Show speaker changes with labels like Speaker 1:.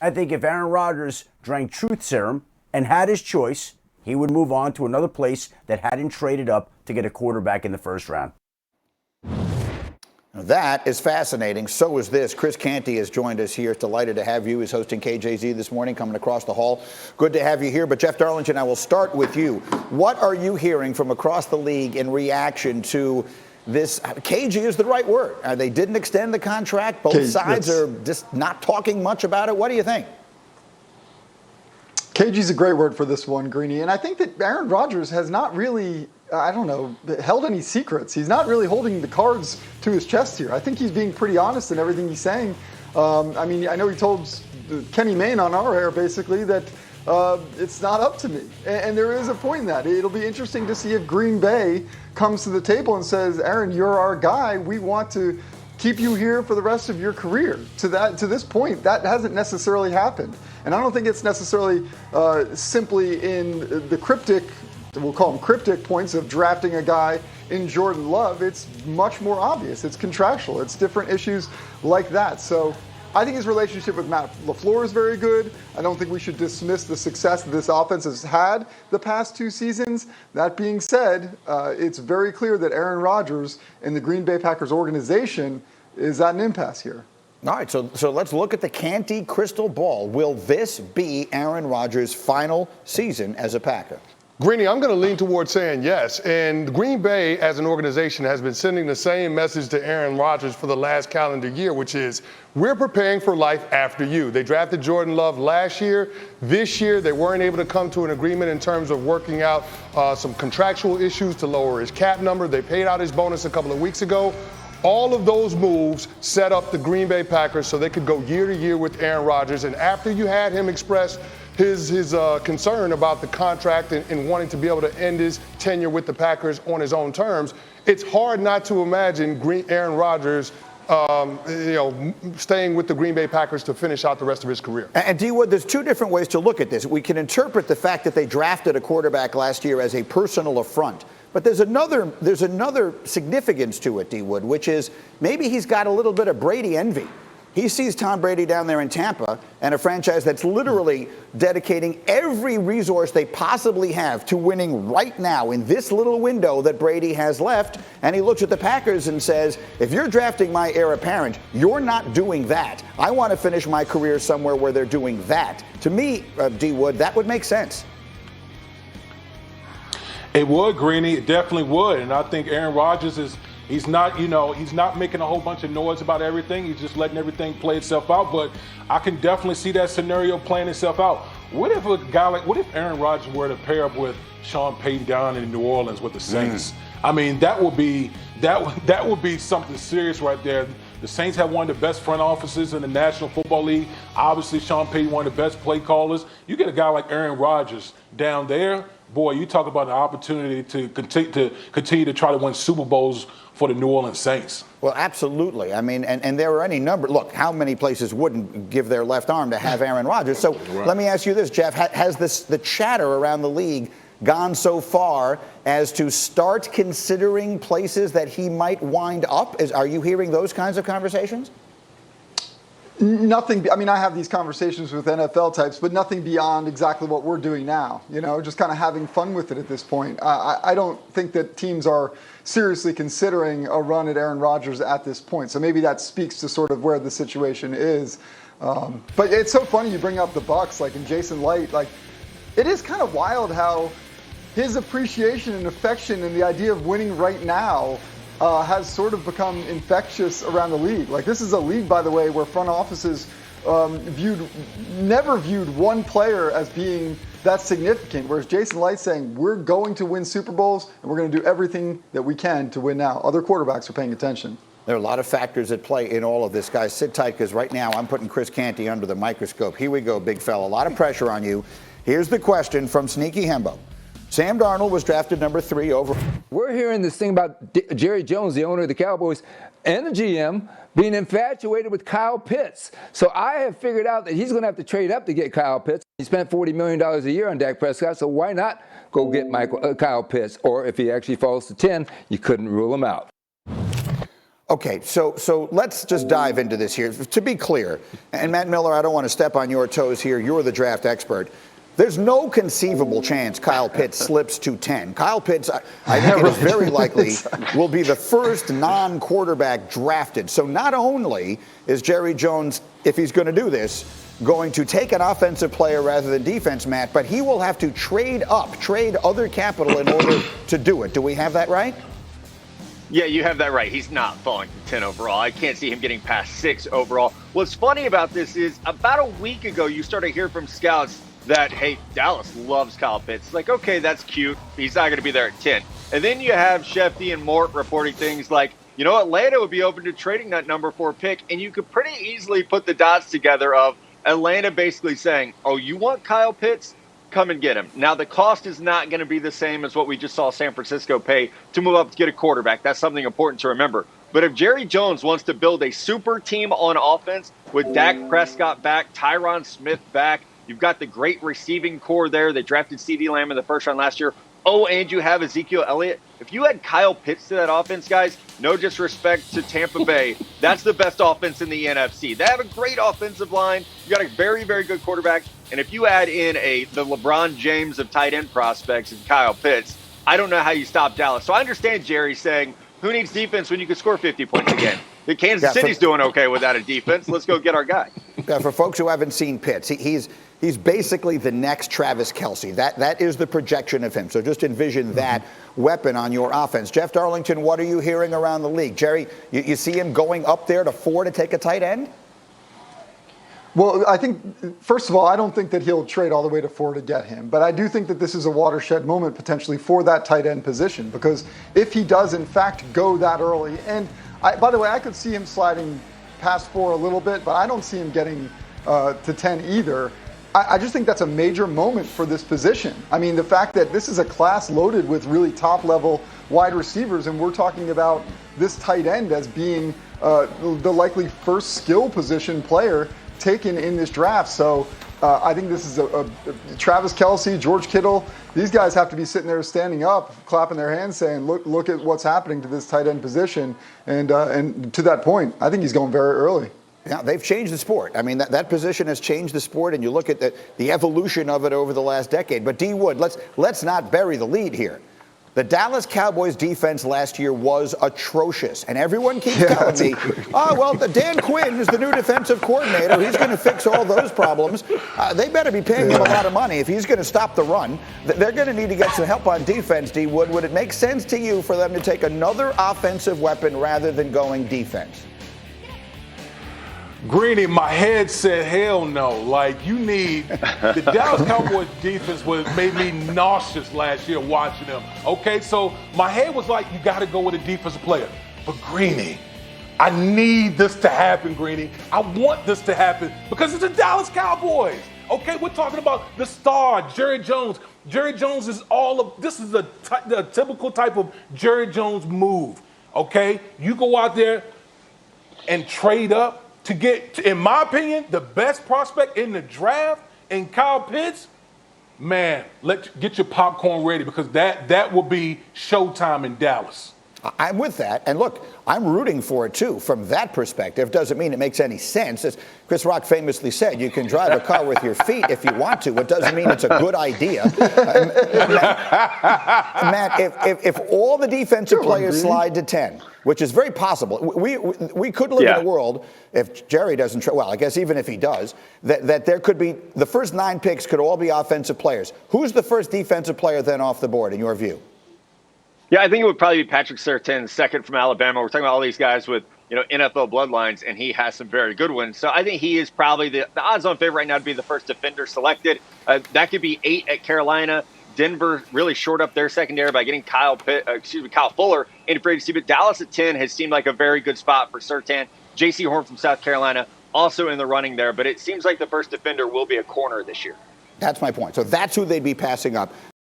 Speaker 1: I think if Aaron Rodgers drank truth serum and had his choice, he would move on to another place that hadn't traded up to get a quarterback in the first round.
Speaker 2: That is fascinating. So is this. Chris Canty has joined us here. Delighted to have you. He's hosting KJZ this morning, coming across the hall. Good to have you here. But Jeff Darlington, I will start with you. What are you hearing from across the league in reaction to this? KG is the right word. They didn't extend the contract. Both sides are just not talking much about it. What do you think?
Speaker 3: KG's a great word for this one, Greeny. And I think that Aaron Rodgers has not really, held any secrets. He's not really holding the cards to his chest here. I think he's being pretty honest in everything he's saying. I know he told Kenny Mayne on our air basically that it's not up to me. And there is a point in that. It'll be interesting to see if Green Bay comes to the table and says, Aaron, you're our guy. We want to keep you here for the rest of your career. To this point, that hasn't necessarily happened. And I don't think it's necessarily simply in the cryptic, we'll call them cryptic points of drafting a guy in Jordan Love. It's much more obvious. It's contractual. It's different issues like that. So I think his relationship with Matt LaFleur is very good. I don't think we should dismiss the success that this offense has had the past 2 seasons. That being said, it's very clear that Aaron Rodgers and the Green Bay Packers organization is at an impasse here.
Speaker 2: All right, so let's look at the Canty crystal ball. Will this be Aaron Rodgers' final season as a Packer?
Speaker 4: Greeny, I'm going to lean towards saying yes. And Green Bay, as an organization, has been sending the same message to Aaron Rodgers for the last calendar year, which is, we're preparing for life after you. They drafted Jordan Love last year. This year, they weren't able to come to an agreement in terms of working out some contractual issues to lower his cap number. They paid out his bonus a couple of weeks ago. All of those moves set up the Green Bay Packers so they could go year to year with Aaron Rodgers. And after you had him express his concern about the contract and wanting to be able to end his tenure with the Packers on his own terms, it's hard not to imagine Aaron Rodgers staying with the Green Bay Packers to finish out the rest of his career.
Speaker 2: And D. Wood, there's 2 different ways to look at this. We can interpret the fact that they drafted a quarterback last year as a personal affront. But there's another significance to it, D. Wood, which is maybe he's got a little bit of Brady envy. He sees Tom Brady down there in Tampa and a franchise that's literally dedicating every resource they possibly have to winning right now in this little window that Brady has left. And he looks at the Packers and says, if you're drafting my heir apparent, you're not doing that. I want to finish my career somewhere where they're doing that. To me, D. Wood, that would make sense.
Speaker 5: It would, Greeny. It definitely would. And I think Aaron Rodgers he's not making a whole bunch of noise about everything. He's just letting everything play itself out. But I can definitely see that scenario playing itself out. What if Aaron Rodgers were to pair up with Sean Payton down in New Orleans with the Saints? I mean, that would be something serious right there. The Saints have one of the best front offices in the National Football League. Obviously, Sean Payton, one of the best play callers. You get a guy like Aaron Rodgers down there, boy, you talk about an opportunity to continue to try to win Super Bowls for the New Orleans Saints.
Speaker 2: Well, absolutely. I mean, and there are any number. Look, how many places wouldn't give their left arm to have Aaron Rodgers? So Let me ask you this, Jeff. Has the chatter around the league gone so far as to start considering places that he might wind up? Are you hearing those kinds of conversations?
Speaker 3: Nothing. I mean, I have these conversations with NFL types, but nothing beyond exactly what we're doing now. Just kind of having fun with it at this point. I don't think that teams are seriously considering a run at Aaron Rodgers at this point. So maybe that speaks to sort of where the situation is. But it's so funny you bring up the Bucs, and Jason Light. It is kind of wild how his appreciation and affection and the idea of winning right now has sort of become infectious around the league. This is a league, by the way, where front offices never viewed one player as being that significant, whereas Jason Light saying, we're going to win Super Bowls and we're going to do everything that we can to win now. Other quarterbacks are paying attention.
Speaker 2: There are a lot of factors at play in all of this, guys. Sit tight, because right now I'm putting Chris Canty under the microscope. Here we go, big fella. A lot of pressure on you. Here's the question from Sneaky Hembo. Sam Darnold was drafted number 3 over.
Speaker 6: We're hearing this thing about Jerry Jones, the owner of the Cowboys, and the GM being infatuated with Kyle Pitts. So I have figured out that he's going to have to trade up to get Kyle Pitts. He spent $40 million a year on Dak Prescott, so why not go get Kyle Pitts? Or if he actually falls to 10, you couldn't rule him out.
Speaker 2: Okay, so let's just dive into this here. To be clear, and Matt Miller, I don't want to step on your toes here. You're the draft expert. There's no conceivable chance Kyle Pitts slips to 10. Kyle Pitts, I think it is very likely, will be the first non-quarterback drafted. So not only is Jerry Jones, if he's going to do this, going to take an offensive player rather than defense, Matt, but he will have to trade other capital in order to do it. Do we have that right?
Speaker 7: Yeah, you have that right. He's not falling to 10 overall. I can't see him getting past 6 overall. What's funny about this is about a week ago, you started hearing from scouts that, hey, Dallas loves Kyle Pitts. Like, okay, that's cute. He's not going to be there at 10. And then you have Shefty and Mort reporting things like, you know, Atlanta would be open to trading that number 4 pick. And you could pretty easily put the dots together of Atlanta basically saying, oh, you want Kyle Pitts? Come and get him. Now, the cost is not going to be the same as what we just saw San Francisco pay to move up to get a quarterback. That's something important to remember. But if Jerry Jones wants to build a super team on offense with Dak Prescott back, Tyron Smith back, you've got the great receiving core there. They drafted CeeDee Lamb in the first round last year. Oh, and you have Ezekiel Elliott. If you had Kyle Pitts to that offense, guys, no disrespect to Tampa Bay, that's the best offense in the NFC. They have a great offensive line. You got a very, very good quarterback. And if you add in the LeBron James of tight end prospects and Kyle Pitts, I don't know how you stop Dallas. So I understand Jerry saying, who needs defense when you can score 50 points a game? The Kansas City's doing okay without a defense. Let's go get our guy.
Speaker 2: Yeah, for folks who haven't seen Pitts, he's basically the next Travis Kelce. That is the projection of him. So just envision that weapon on your offense. Jeff Darlington, what are you hearing around the league? Jerry, you see him going up there to 4 to take a tight end?
Speaker 3: Well, I think, first of all, I don't think that he'll trade all the way to 4 to get him. But I do think that this is a watershed moment potentially for that tight end position. Because if he does, in fact, go that early, and by the way, I could see him sliding past 4 a little bit, but I don't see him getting to 10 either. I just think that's a major moment for this position. I mean, the fact that this is a class loaded with really top-level wide receivers, and we're talking about this tight end as being the likely first skill position player taken in this draft. So I think this is a Travis Kelce, George Kittle. These guys have to be sitting there standing up, clapping their hands, saying, look at what's happening to this tight end position. And to that point, I think he's going very early.
Speaker 2: Yeah, they've changed the sport. I mean, that position has changed the sport, and you look at the evolution of it over the last decade. But D. Wood, let's not bury the lead here. The Dallas Cowboys defense last year was atrocious, and everyone keeps telling me, Dan Quinn is the new defensive coordinator. He's going to fix all those problems. They better be paying him a lot of money if he's going to stop the run. They're going to need to get some help on defense, D. Wood. Would it make sense to you for them to take another offensive weapon rather than going defense?
Speaker 5: Greeny, my head said, hell no. Like, you need the Dallas Cowboys defense made me nauseous last year watching them. Okay, so my head was like, you got to go with a defensive player. But Greeny, I need this to happen, Greeny. I want this to happen because it's the Dallas Cowboys. Okay, we're talking about the star, Jerry Jones. Jerry Jones is this is the typical type of Jerry Jones move. Okay, you go out there and trade up to get, in my opinion, the best prospect in the draft in Kyle Pitts. Man, get your popcorn ready because that will be showtime in Dallas.
Speaker 2: I'm with that. And look, I'm rooting for it, too. From that perspective, doesn't mean it makes any sense. As Chris Rock famously said, you can drive a car with your feet if you want to. It doesn't mean it's a good idea. Matt, if all the defensive players slide to 10, which is very possible, we could live in a world, if Jerry doesn't, I guess even if he does, that there could be, the first 9 picks could all be offensive players. Who's the first defensive player then off the board, in your view?
Speaker 7: Yeah, I think it would probably be Patrick Surtain, second from Alabama. We're talking about all these guys with NFL bloodlines, and he has some very good ones. So I think he is probably the odds-on favorite right now to be the first defender selected. That could be 8 at Carolina. Denver really shored up their secondary by getting Kyle Fuller in free agency. But Dallas at 10 has seemed like a very good spot for Surtain. J.C. Horn from South Carolina also in the running there. But it seems like the first defender will be a corner this year.
Speaker 2: That's my point. So that's who they'd be passing up.